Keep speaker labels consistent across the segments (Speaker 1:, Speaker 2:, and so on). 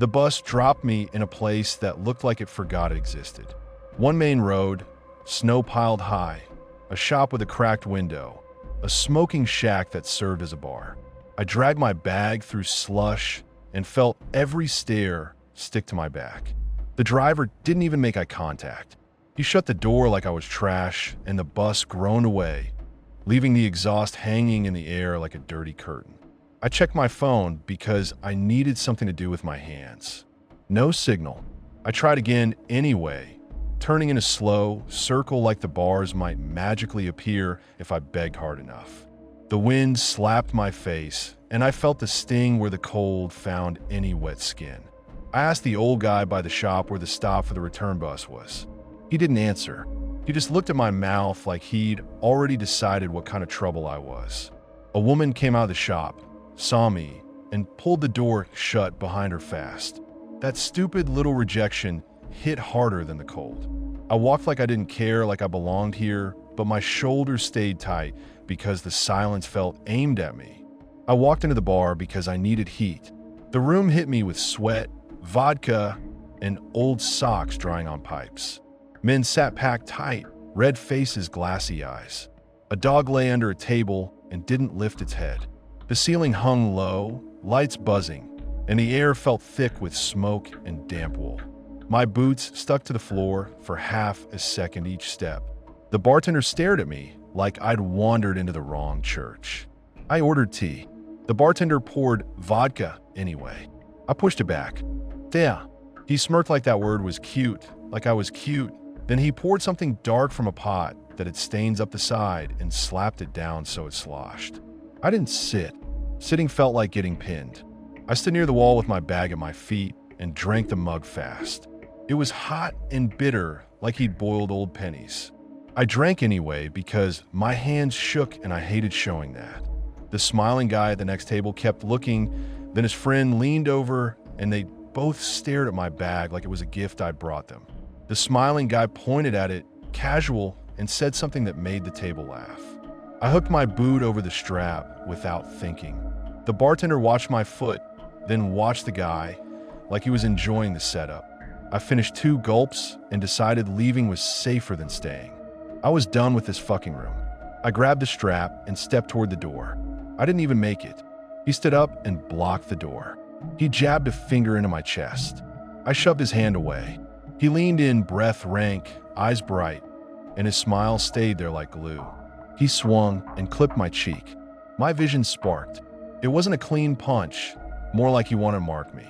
Speaker 1: The bus dropped me in a place that looked like it forgot it existed. One main road, snow piled high, a shop with a cracked window, a smoking shack that served as a bar. I dragged my bag through slush and felt every stair stick to my back. The driver didn't even make eye contact. He shut the door like I was trash, and the bus groaned away, leaving the exhaust hanging in the air like a dirty curtain. I checked my phone because I needed something to do with my hands. No signal. I tried again anyway, turning in a slow circle like the bars might magically appear if I begged hard enough. The wind slapped my face, and I felt the sting where the cold found any wet skin. I asked the old guy by the shop where the stop for the return bus was. He didn't answer. He just looked at my mouth like he'd already decided what kind of trouble I was. A woman came out of the shop, saw me, and pulled the door shut behind her fast. That stupid little rejection hit harder than the cold. I walked like I didn't care, like I belonged here, but my shoulders stayed tight because the silence felt aimed at me. I walked into the bar because I needed heat. The room hit me with sweat, vodka, and old socks drying on pipes. Men sat packed tight, red faces, glassy eyes. A dog lay under a table and didn't lift its head. The ceiling hung low, lights buzzing, and the air felt thick with smoke and damp wool. My boots stuck to the floor for half a second each step. The bartender stared at me like I'd wandered into the wrong church. I ordered tea. The bartender poured vodka anyway. I pushed it back. There. He smirked like that word was cute, like I was cute. Then he poured something dark from a pot that had stains up the side and slapped it down so it sloshed. I didn't sit. Sitting felt like getting pinned. I stood near the wall with my bag at my feet and drank the mug fast. It was hot and bitter, like he'd boiled old pennies. I drank anyway because my hands shook and I hated showing that. The smiling guy at the next table kept looking, then his friend leaned over and they both stared at my bag like it was a gift I'd brought them. The smiling guy pointed at it, casual, and said something that made the table laugh. I hooked my boot over the strap without thinking. The bartender watched my foot, then watched the guy like he was enjoying the setup. I finished 2 gulps and decided leaving was safer than staying. I was done with this fucking room. I grabbed the strap and stepped toward the door. I didn't even make it. He stood up and blocked the door. He jabbed a finger into my chest. I shoved his hand away. He leaned in, breath rank, eyes bright, and his smile stayed there like glue. He swung and clipped my cheek. My vision sparked. It wasn't a clean punch, more like he wanted to mark me.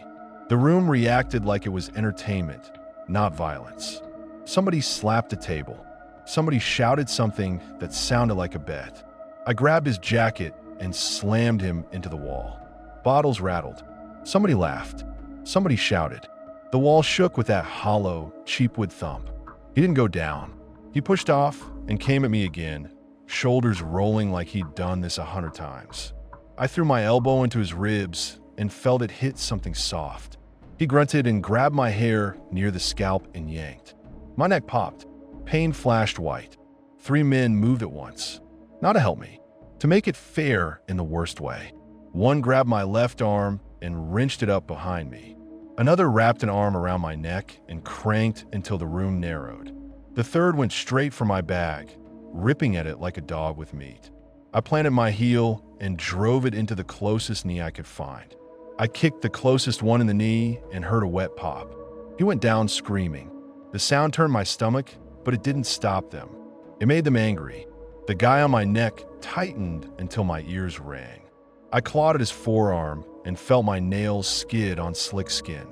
Speaker 1: The room reacted like it was entertainment, not violence. Somebody slapped a table. Somebody shouted something that sounded like a bet. I grabbed his jacket and slammed him into the wall. Bottles rattled. Somebody laughed. Somebody shouted. The wall shook with that hollow, cheap wood thump. He didn't go down. He pushed off and came at me again, shoulders rolling like he'd done this 100 times. I threw my elbow into his ribs and felt it hit something soft. He grunted and grabbed my hair near the scalp and yanked. My neck popped. Pain flashed white. 3 men moved at once. Not to help me. To make it fair in the worst way. One grabbed my left arm and wrenched it up behind me. Another wrapped an arm around my neck and cranked until the room narrowed. The third went straight for my bag, ripping at it like a dog with meat. I planted my heel and drove it into the closest knee I could find. I kicked the closest one in the knee and heard a wet pop. He went down screaming. The sound turned my stomach, but it didn't stop them. It made them angry. The guy on my neck tightened until my ears rang. I clawed at his forearm and felt my nails skid on slick skin.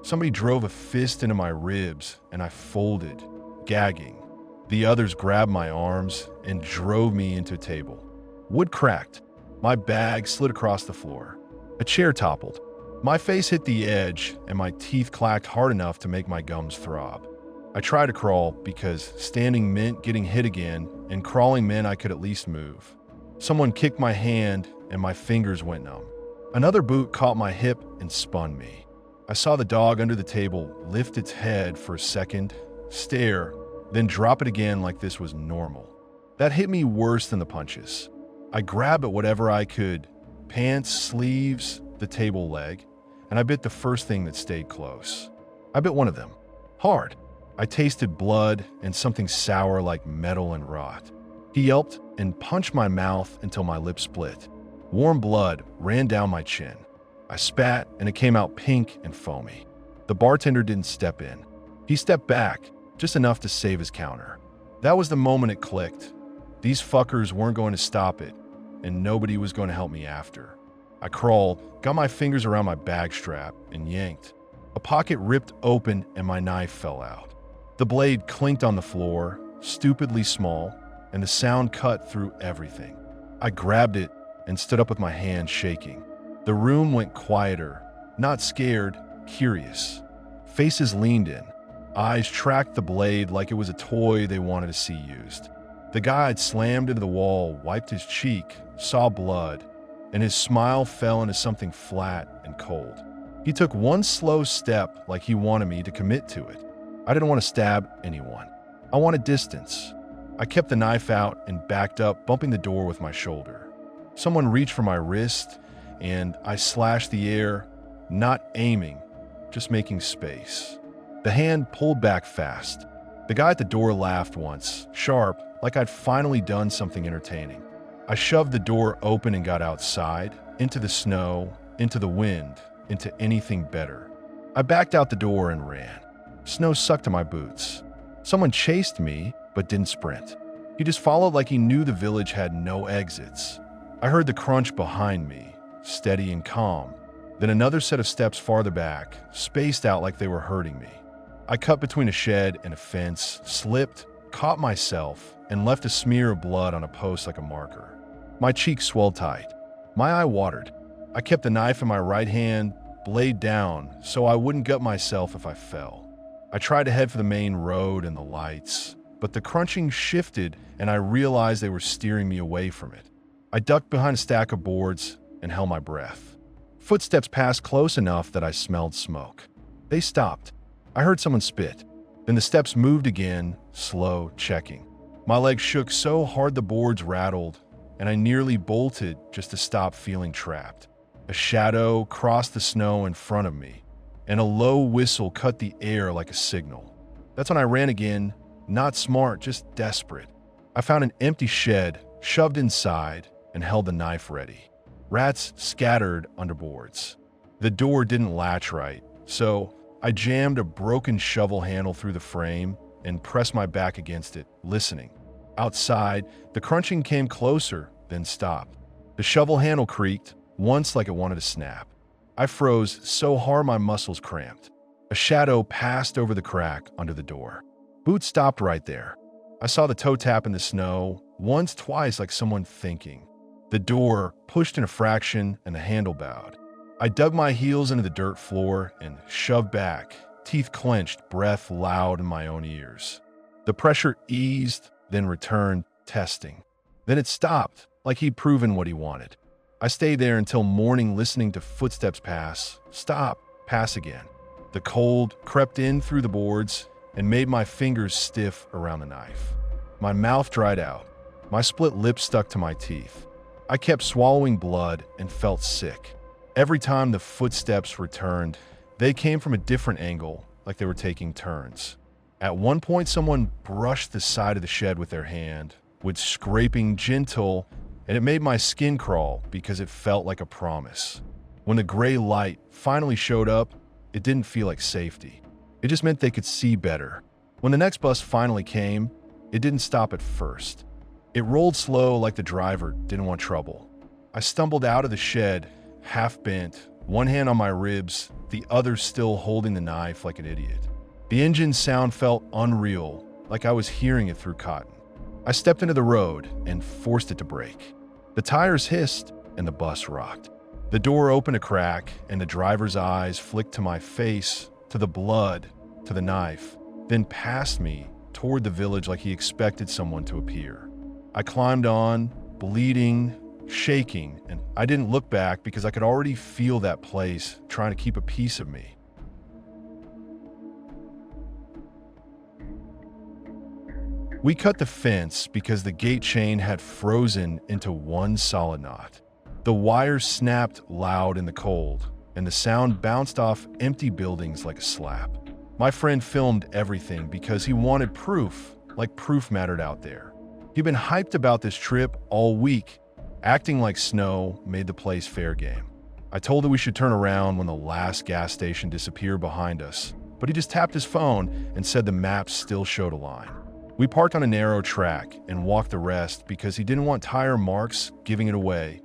Speaker 1: Somebody drove a fist into my ribs and I folded, gagging. The others grabbed my arms and drove me into a table. Wood cracked. My bag slid across the floor. A chair toppled. My face hit the edge and my teeth clacked hard enough to make my gums throb. I tried to crawl because standing meant getting hit again and crawling meant I could at least move. Someone kicked my hand and my fingers went numb. Another boot caught my hip and spun me. I saw the dog under the table lift its head for a second, stare, then drop it again like this was normal. That hit me worse than the punches. I grabbed at whatever I could, pants, sleeves, the table leg, and I bit the first thing that stayed close. I bit one of them. Hard. I tasted blood and something sour like metal and rot. He yelped and punched my mouth until my lips split. Warm blood ran down my chin. I spat and it came out pink and foamy. The bartender didn't step in. He stepped back, just enough to save his counter. That was the moment it clicked. These fuckers weren't going to stop it, and nobody was going to help me after. I crawled, got my fingers around my bag strap, and yanked. A pocket ripped open and my knife fell out. The blade clinked on the floor, stupidly small, and the sound cut through everything. I grabbed it and stood up with my hand shaking. The room went quieter, not scared, curious. Faces leaned in. Eyes tracked the blade like it was a toy they wanted to see used. The guy had slammed into the wall, wiped his cheek, saw blood, and his smile fell into something flat and cold. He took one slow step like he wanted me to commit to it. I didn't want to stab anyone. I wanted distance. I kept the knife out and backed up, bumping the door with my shoulder. Someone reached for my wrist, and I slashed the air, not aiming, just making space. The hand pulled back fast. The guy at the door laughed once, sharp, like I'd finally done something entertaining. I shoved the door open and got outside, into the snow, into the wind, into anything better. I backed out the door and ran. Snow sucked to my boots. Someone chased me, but didn't sprint. He just followed like he knew the village had no exits. I heard the crunch behind me, steady and calm. Then another set of steps farther back, spaced out like they were hurting me. I cut between a shed and a fence, slipped, caught myself, and left a smear of blood on a post like a marker. My cheek swelled tight. My eye watered. I kept the knife in my right hand, blade down, so I wouldn't gut myself if I fell. I tried to head for the main road and the lights, but the crunching shifted and I realized they were steering me away from it. I ducked behind a stack of boards and held my breath. Footsteps passed close enough that I smelled smoke. They stopped. I heard someone spit. Then the steps moved again, slow, checking. My legs shook so hard the boards rattled, and I nearly bolted just to stop feeling trapped. A shadow crossed the snow in front of me, and a low whistle cut the air like a signal. That's when I ran again, not smart, just desperate. I found an empty shed, shoved inside, and held the knife ready. Rats scattered under boards. The door didn't latch right, so I jammed a broken shovel handle through the frame and pressed my back against it, listening. Outside, the crunching came closer, then stopped. The shovel handle creaked, once like it wanted to snap. I froze so hard my muscles cramped. A shadow passed over the crack under the door. Boots stopped right there. I saw the toe tap in the snow, once, twice, like someone thinking. The door pushed in a fraction and the handle bowed. I dug my heels into the dirt floor and shoved back, teeth clenched, breath loud in my own ears. The pressure eased, then returned, testing. Then it stopped, like he'd proven what he wanted. I stayed there until morning, listening to footsteps pass, stop, pass again. The cold crept in through the boards and made my fingers stiff around the knife. My mouth dried out. My split lips stuck to my teeth. I kept swallowing blood and felt sick. Every time the footsteps returned, they came from a different angle, like they were taking turns. At one point, someone brushed the side of the shed with their hand, with scraping gentle, and it made my skin crawl because it felt like a promise. When the gray light finally showed up, it didn't feel like safety. It just meant they could see better. When the next bus finally came, it didn't stop at first. It rolled slow like the driver didn't want trouble. I stumbled out of the shed, half bent, one hand on my ribs, the other still holding the knife like an idiot. The engine sound felt unreal, like I was hearing it through cotton. I stepped into the road and forced it to brake. The tires hissed and the bus rocked. The door opened a crack and the driver's eyes flicked to my face, to the blood, to the knife, then past me toward the village like he expected someone to appear. I climbed on, bleeding, shaking, and I didn't look back because I could already feel that place trying to keep a piece of me. We cut the fence because the gate chain had frozen into one solid knot. The wires snapped loud in the cold, and the sound bounced off empty buildings like a slap. My friend filmed everything because he wanted proof, like proof mattered out there. He'd been hyped about this trip all week, acting like snow made the place fair game. I told him we should turn around when the last gas station disappeared behind us, but he just tapped his phone and said the maps still showed a line. We parked on a narrow track and walked the rest because he didn't want tire marks giving it away,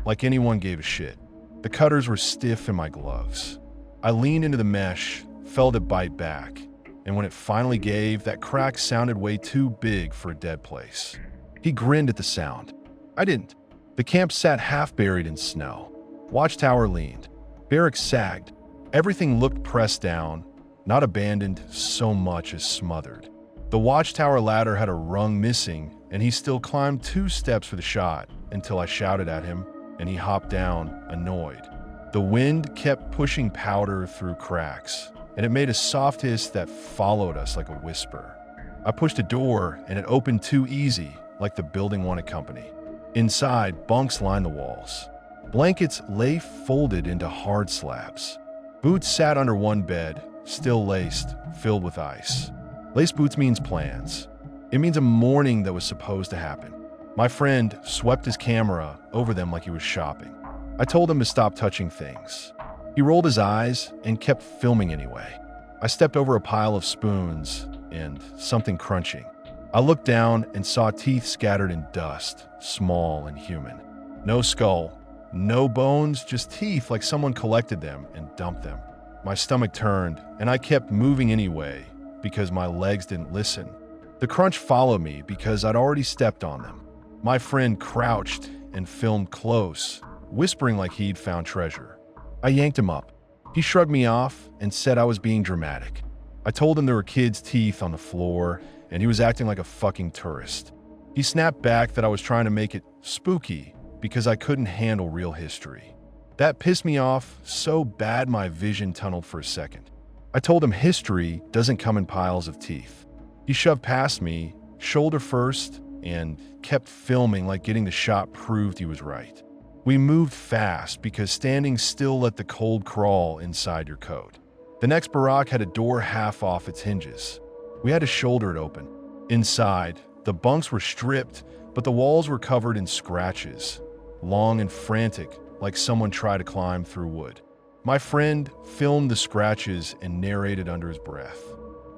Speaker 1: like anyone gave a shit. The cutters were stiff in my gloves. I leaned into the mesh, felt it bite back, and when it finally gave, that crack sounded way too big for a dead place. He grinned at the sound. I didn't. The camp sat half buried in snow. Watchtower leaned. Barracks sagged. Everything looked pressed down, not abandoned so much as smothered. The watchtower ladder had a rung missing, and he still climbed 2 steps for the shot until I shouted at him, and he hopped down, annoyed. The wind kept pushing powder through cracks, and it made a soft hiss that followed us like a whisper. I pushed a door, and it opened too easy, like the building wanted company. Inside, bunks lined the walls. Blankets lay folded into hard slabs. Boots sat under one bed, still laced, filled with ice. Lace boots means plans. It means a morning that was supposed to happen. My friend swept his camera over them like he was shopping. I told him to stop touching things. He rolled his eyes and kept filming anyway. I stepped over a pile of spoons and something crunching. I looked down and saw teeth scattered in dust, small and human. No skull, no bones, just teeth like someone collected them and dumped them. My stomach turned, and I kept moving anyway because my legs didn't listen. The crunch followed me because I'd already stepped on them. My friend crouched and filmed close, whispering like he'd found treasure. I yanked him up. He shrugged me off and said I was being dramatic. I told him there were kids' teeth on the floor, and he was acting like a fucking tourist. He snapped back that I was trying to make it spooky because I couldn't handle real history. That pissed me off so bad my vision tunneled for a second. I told him history doesn't come in piles of teeth. He shoved past me, shoulder first, and kept filming like getting the shot proved he was right. We moved fast because standing still let the cold crawl inside your coat. The next barack had a door half off its hinges. We had to shoulder it open. Inside, the bunks were stripped, but the walls were covered in scratches, long and frantic, like someone tried to climb through wood. My friend filmed the scratches and narrated under his breath.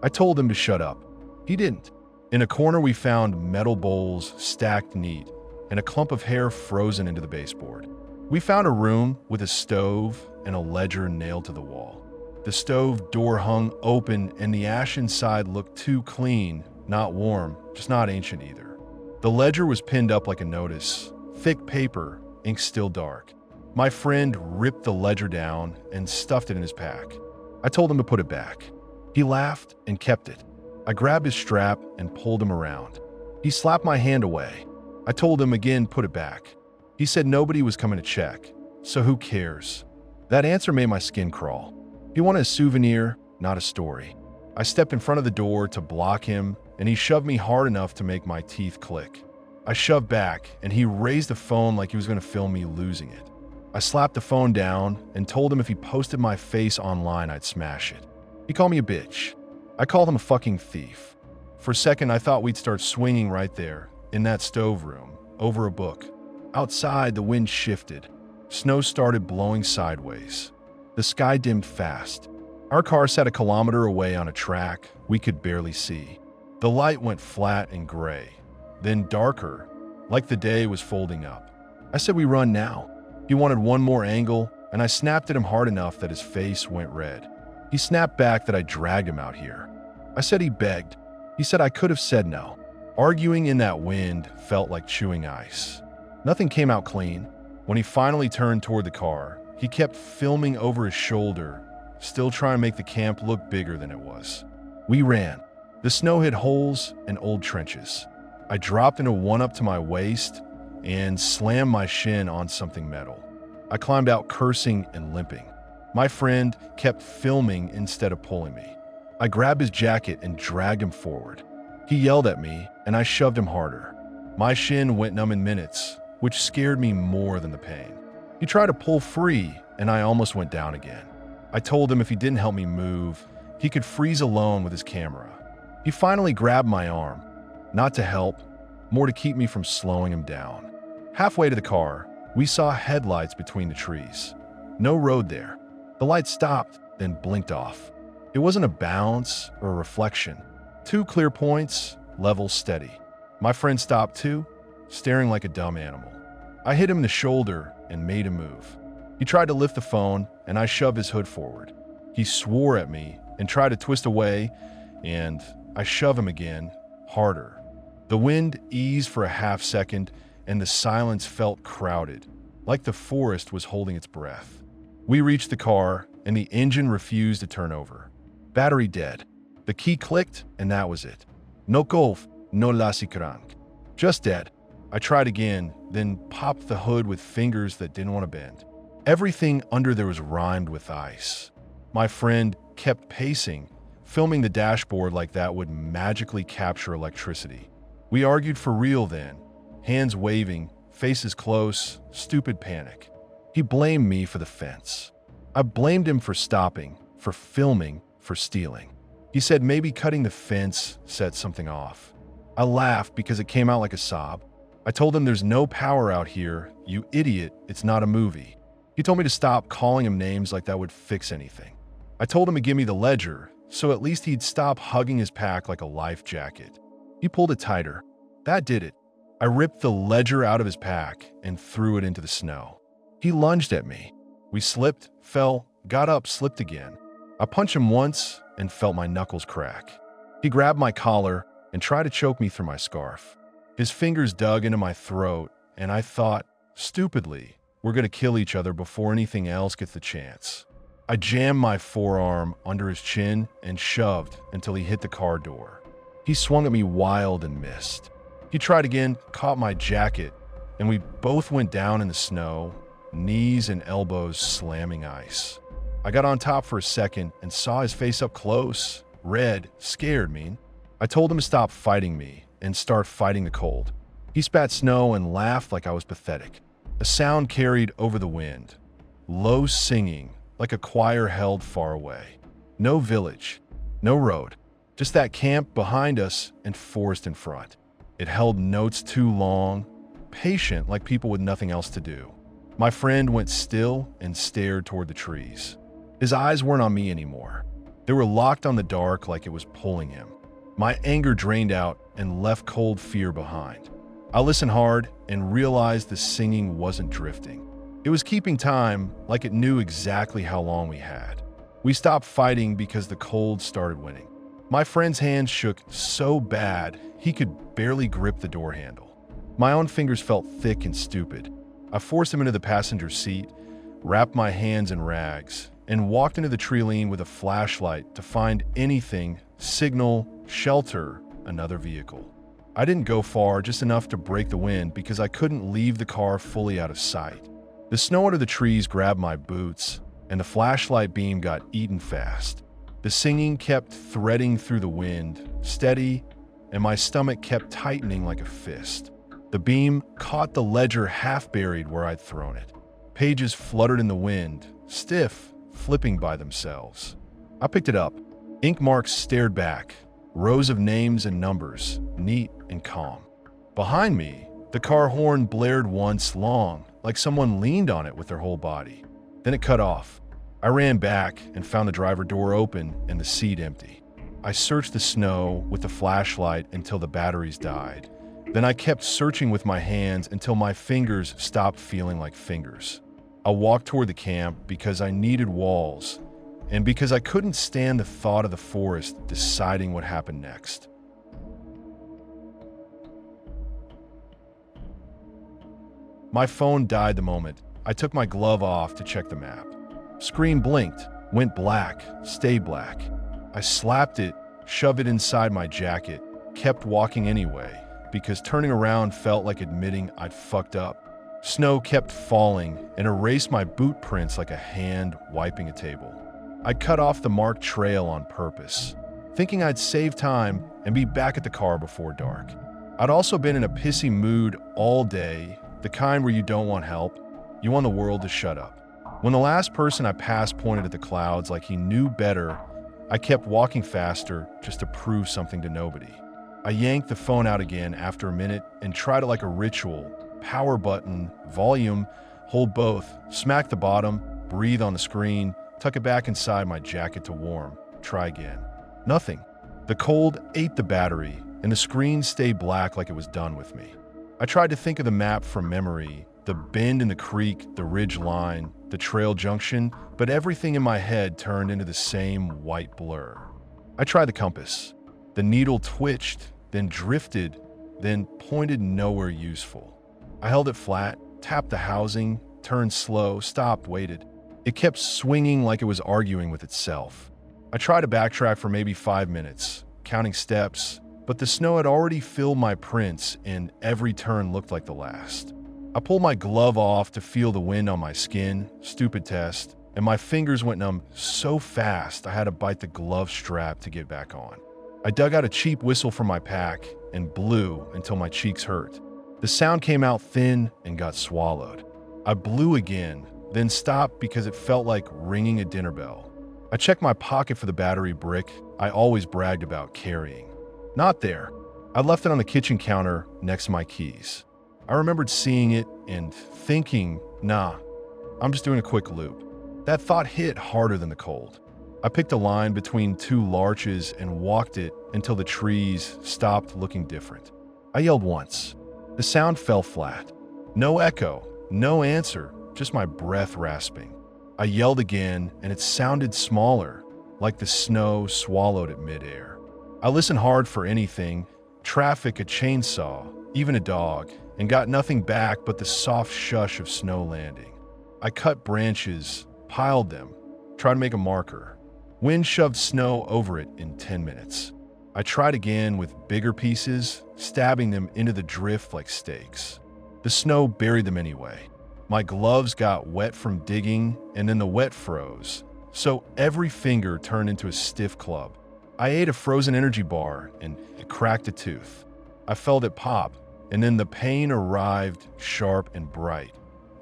Speaker 1: I told him to shut up. He didn't. In a corner, we found metal bowls stacked neat and a clump of hair frozen into the baseboard. We found a room with a stove and a ledger nailed to the wall. The stove door hung open and the ash inside looked too clean, not warm, just not ancient either. The ledger was pinned up like a notice, thick paper, ink still dark. My friend ripped the ledger down and stuffed it in his pack. I told him to put it back. He laughed and kept it. I grabbed his strap and pulled him around. He slapped my hand away. I told him again, put it back. He said nobody was coming to check, so who cares? That answer made my skin crawl. He wanted a souvenir, not a story. I stepped in front of the door to block him, and he shoved me hard enough to make my teeth click. I shoved back, and he raised the phone like he was going to film me losing it. I slapped the phone down and told him if he posted my face online, I'd smash it. He called me a bitch. I called him a fucking thief. For a second, I thought we'd start swinging right there, in that stove room, over a book. Outside, the wind shifted. Snow started blowing sideways. The sky dimmed fast. Our car sat a kilometer away on a track we could barely see. The light went flat and gray, then darker, like the day was folding up. I said we run now. He wanted one more angle, and I snapped at him hard enough that his face went red. He snapped back that I dragged him out here. I said he begged. He said I could have said no. Arguing in that wind felt like chewing ice. Nothing came out clean. When he finally turned toward the car, he kept filming over his shoulder, still trying to make the camp look bigger than it was. We ran. The snow hid holes and old trenches. I dropped into one up to my waist and slammed my shin on something metal. I climbed out cursing and limping. My friend kept filming instead of pulling me. I grabbed his jacket and dragged him forward. He yelled at me, and I shoved him harder. My shin went numb in minutes, which scared me more than the pain. He tried to pull free, and I almost went down again. I told him if he didn't help me move, he could freeze alone with his camera. He finally grabbed my arm, not to help, more to keep me from slowing him down. Halfway to the car, we saw headlights between the trees. No road there. The light stopped, then blinked off. It wasn't a bounce or a reflection. 2 clear points, level steady. My friend stopped too, staring like a dumb animal. I hit him in the shoulder and made him move. He tried to lift the phone, and I shoved his hood forward. He swore at me and tried to twist away, and I shoved him again, harder. The wind eased for a half second, and the silence felt crowded, like the forest was holding its breath. We reached the car, and the engine refused to turn over. Battery dead. The key clicked, and that was it. No golf, no lasicrank. Just dead. I tried again, then popped the hood with fingers that didn't want to bend. Everything under there was rimed with ice. My friend kept pacing, filming the dashboard like that would magically capture electricity. We argued for real then, hands waving, faces close, stupid panic. He blamed me for the fence. I blamed him for stopping, for filming, for stealing. He said maybe cutting the fence set something off. I laughed because it came out like a sob. I told him there's no power out here, you idiot, it's not a movie. He told me to stop calling him names like that would fix anything. I told him to give me the ledger, so at least he'd stop hugging his pack like a life jacket. He pulled it tighter. That did it. I ripped the ledger out of his pack and threw it into the snow. He lunged at me. We slipped, fell, got up, slipped again. I punched him once and felt my knuckles crack. He grabbed my collar and tried to choke me through my scarf. His fingers dug into my throat, and I thought, stupidly, we're going to kill each other before anything else gets the chance. I jammed my forearm under his chin and shoved until he hit the car door. He swung at me wild and missed. He tried again, caught my jacket, and we both went down in the snow, knees and elbows slamming ice. I got on top for a second and saw his face up close, red, scared, I told him to stop fighting me and start fighting the cold. He spat snow and laughed like I was pathetic. A sound carried over the wind, low singing like a choir held far away. No village, no road, just that camp behind us and forest in front. It held notes too long, patient like people with nothing else to do. My friend went still and stared toward the trees. His eyes weren't on me anymore. They were locked on the dark like it was pulling him. My anger drained out and left cold fear behind. I listened hard and realized the singing wasn't drifting. It was keeping time like it knew exactly how long we had. We stopped fighting because the cold started winning. My friend's hands shook so bad he could barely grip the door handle. My own fingers felt thick and stupid. I forced him into the passenger seat, wrapped my hands in rags, and walked into the tree line with a flashlight to find anything, signal, shelter, another vehicle. I didn't go far, just enough to break the wind because I couldn't leave the car fully out of sight. The snow under the trees grabbed my boots, and the flashlight beam got eaten fast. The singing kept threading through the wind, steady, and my stomach kept tightening like a fist. The beam caught the ledger half buried where I'd thrown it. Pages fluttered in the wind, stiff, flipping by themselves. I picked it up. Ink marks stared back, rows of names and numbers, neat and calm. Behind me, the car horn blared once long, like someone leaned on it with their whole body. Then it cut off. I ran back and found the driver door open and the seat empty. I searched the snow with the flashlight until the batteries died. Then I kept searching with my hands until my fingers stopped feeling like fingers. I walked toward the camp because I needed walls, and because I couldn't stand the thought of the forest deciding what happened next. My phone died the moment I took my glove off to check the map. Screen blinked, went black, stayed black. I slapped it, shoved it inside my jacket, kept walking anyway, because turning around felt like admitting I'd fucked up. Snow kept falling and erased my boot prints like a hand wiping a table. I cut off the marked trail on purpose, thinking I'd save time and be back at the car before dark. I'd also been in a pissy mood all day, the kind where you don't want help, you want the world to shut up. When the last person I passed pointed at the clouds like he knew better, I kept walking faster just to prove something to nobody. I yanked the phone out again after a minute and tried it like a ritual. Power button, volume, hold both, smack the bottom, breathe on the screen, tuck it back inside my jacket to warm, try again. Nothing. The cold ate the battery, and the screen stayed black like it was done with me. I tried to think of the map from memory, the bend in the creek, the ridge line, the trail junction, but everything in my head turned into the same white blur. I tried the compass. The needle twitched, then drifted, then pointed nowhere useful. I held it flat, tapped the housing, turned slow, stopped, waited. It kept swinging like it was arguing with itself. I tried to backtrack for maybe 5 minutes, counting steps, but the snow had already filled my prints and every turn looked like the last. I pulled my glove off to feel the wind on my skin, stupid test, and my fingers went numb so fast I had to bite the glove strap to get back on. I dug out a cheap whistle from my pack and blew until my cheeks hurt. The sound came out thin and got swallowed. I blew again, then stopped because it felt like ringing a dinner bell. I checked my pocket for the battery brick I always bragged about carrying. Not there. I left it on the kitchen counter next to my keys. I remembered seeing it and thinking, nah, I'm just doing a quick loop. That thought hit harder than the cold. I picked a line between two larches and walked it until the trees stopped looking different. I yelled once. The sound fell flat. No echo, no answer, just my breath rasping. I yelled again, and it sounded smaller, like the snow swallowed it midair. I listened hard for anything, traffic, a chainsaw, even a dog, and got nothing back but the soft shush of snow landing. I cut branches, piled them, tried to make a marker. Wind shoved snow over it in 10 minutes. I tried again with bigger pieces, stabbing them into the drift like stakes. The snow buried them anyway. My gloves got wet from digging, and then the wet froze, so every finger turned into a stiff club. I ate a frozen energy bar, and it cracked a tooth. I felt it pop, and then the pain arrived sharp and bright.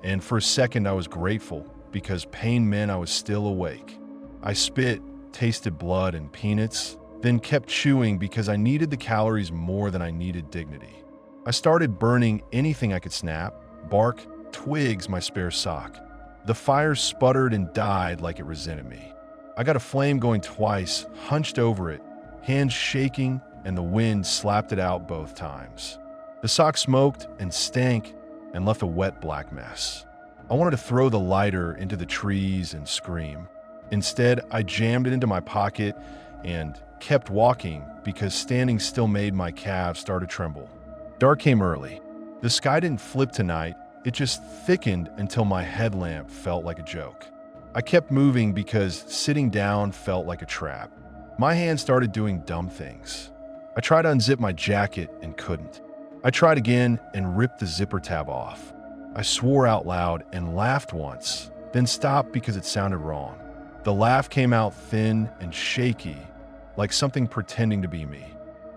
Speaker 1: And for a second I was grateful, because pain meant I was still awake. I spit, tasted blood and peanuts, then kept chewing because I needed the calories more than I needed dignity. I started burning anything I could snap, bark, twigs, my spare sock. The fire sputtered and died like it resented me. I got a flame going twice, hunched over it, hands shaking, and the wind slapped it out both times. The sock smoked and stank and left a wet black mess. I wanted to throw the lighter into the trees and scream. Instead, I jammed it into my pocket and kept walking because standing still made my calves start to tremble. Dark came early. The sky didn't flip tonight, it just thickened until my headlamp felt like a joke. I kept moving because sitting down felt like a trap. My hands started doing dumb things. I tried to unzip my jacket and couldn't. I tried again and ripped the zipper tab off. I swore out loud and laughed once, then stopped because it sounded wrong. The laugh came out thin and shaky, like something pretending to be me.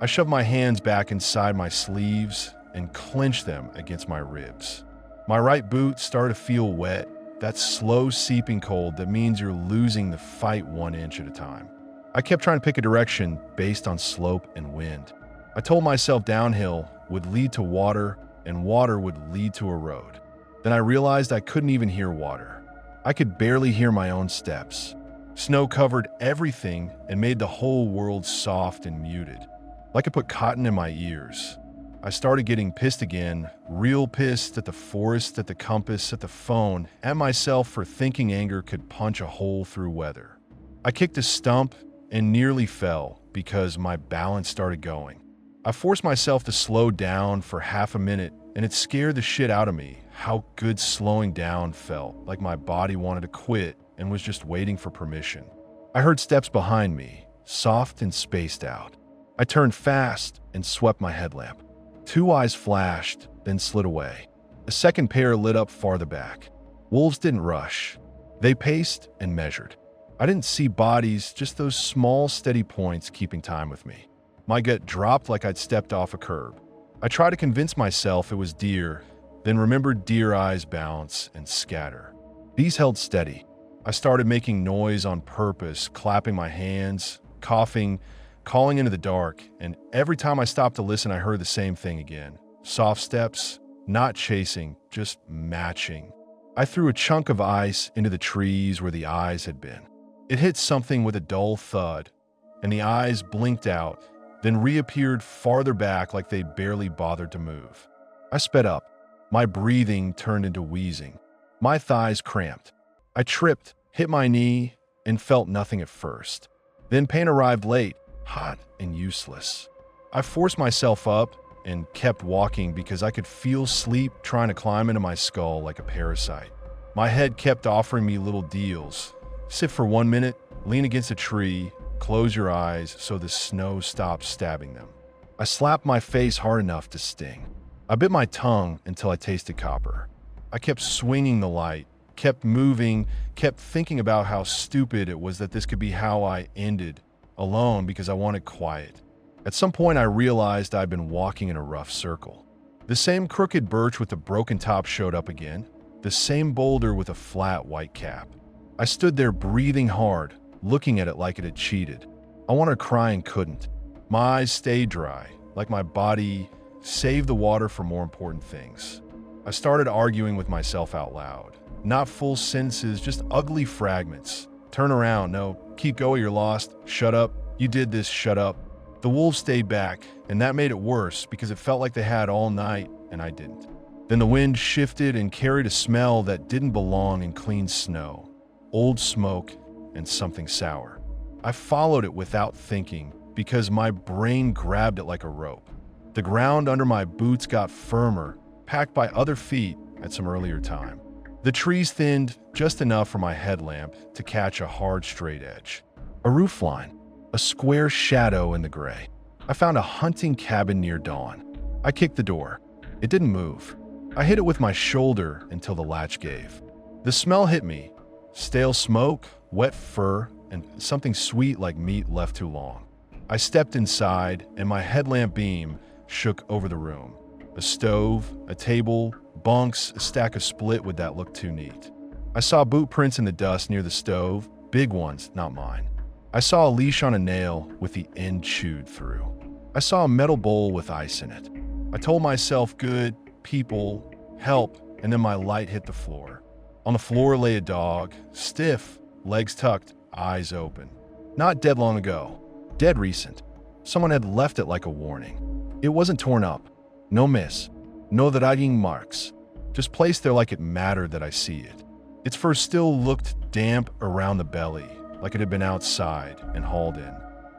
Speaker 1: I shoved my hands back inside my sleeves and clenched them against my ribs. My right boot started to feel wet, that slow seeping cold that means you're losing the fight 1 inch at a time. I kept trying to pick a direction based on slope and wind. I told myself downhill would lead to water and water would lead to a road. Then I realized I couldn't even hear water. I could barely hear my own steps. Snow covered everything and made the whole world soft and muted, like it put cotton in my ears. I started getting pissed again, real pissed at the forest, at the compass, at the phone, at myself for thinking anger could punch a hole through weather. I kicked a stump and nearly fell because my balance started going. I forced myself to slow down for half a minute, and it scared the shit out of me how good slowing down felt, like my body wanted to quit and was just waiting for permission. I heard steps behind me, soft and spaced out. I turned fast and swept my headlamp. 2 eyes flashed, then slid away. A second pair lit up farther back. Wolves didn't rush. They paced and measured. I didn't see bodies, just those small, steady points keeping time with me. My gut dropped like I'd stepped off a curb. I tried to convince myself it was deer, then remembered deer eyes bounce and scatter. These held steady. I started making noise on purpose, clapping my hands, coughing, calling into the dark, and every time I stopped to listen, I heard the same thing again. Soft steps, not chasing, just matching. I threw a chunk of ice into the trees where the eyes had been. It hit something with a dull thud, and the eyes blinked out, then reappeared farther back like they barely bothered to move. I sped up. My breathing turned into wheezing. My thighs cramped. I tripped, hit my knee, and felt nothing at first. Then pain arrived late, hot and useless. I forced myself up and kept walking because I could feel sleep trying to climb into my skull like a parasite. My head kept offering me little deals. Sit for 1 minute, lean against a tree, close your eyes so the snow stops stabbing them. I slapped my face hard enough to sting. I bit my tongue until I tasted copper. I kept swinging the light, kept moving, kept thinking about how stupid it was that this could be how I ended, alone because I wanted quiet. At some point, I realized I'd been walking in a rough circle. The same crooked birch with the broken top showed up again, the same boulder with a flat white cap. I stood there breathing hard, looking at it like it had cheated. I wanted to cry and couldn't. My eyes stayed dry, like my body saved the water for more important things. I started arguing with myself out loud. Not full sentences, just ugly fragments. Turn around, no, keep going, you're lost. Shut up, you did this, shut up. The wolves stayed back, and that made it worse because it felt like they had all night, and I didn't. Then the wind shifted and carried a smell that didn't belong in clean snow. Old smoke and something sour. I followed it without thinking because my brain grabbed it like a rope. The ground under my boots got firmer, packed by other feet at some earlier time. The trees thinned just enough for my headlamp to catch a hard straight edge. A roofline, a square shadow in the gray. I found a hunting cabin near dawn. I kicked the door. It didn't move. I hit it with my shoulder until the latch gave. The smell hit me. Stale smoke, wet fur, and something sweet like meat left too long. I stepped inside, and my headlamp beam shook over the room. A stove, a table, bunks, a stack of split would that look too neat. I saw boot prints in the dust near the stove, big ones, not mine. I saw a leash on a nail with the end chewed through. I saw a metal bowl with ice in it. I told myself, good, people, help, and then my light hit the floor. On the floor lay a dog, stiff, legs tucked, eyes open. Not dead long ago, dead recent. Someone had left it like a warning. It wasn't torn up. No miss. No ragging marks. Just placed there like it mattered that I see it. Its fur still looked damp around the belly, like it had been outside and hauled in.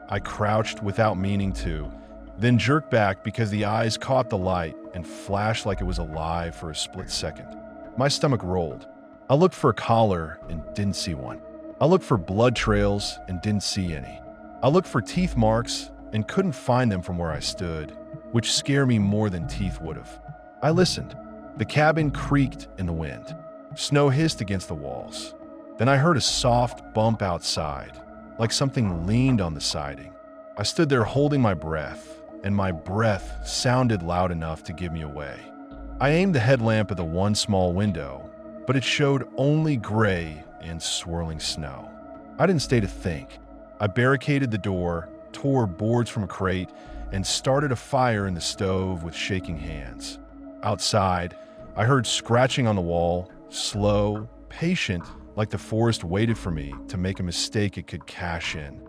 Speaker 1: I crouched without meaning to, then jerked back because the eyes caught the light and flashed like it was alive for a split second. My stomach rolled. I looked for a collar and didn't see one. I looked for blood trails and didn't see any. I looked for teeth marks and couldn't find them from where I stood, which scared me more than teeth would have. I listened. The cabin creaked in the wind. Snow hissed against the walls. Then I heard a soft bump outside, like something leaned on the siding. I stood there holding my breath, and my breath sounded loud enough to give me away. I aimed the headlamp at the one small window, but it showed only gray and swirling snow. I didn't stay to think. I barricaded the door, tore boards from a crate, and started a fire in the stove with shaking hands. Outside, I heard scratching on the wall, slow, patient, like the forest waited for me to make a mistake it could cash in.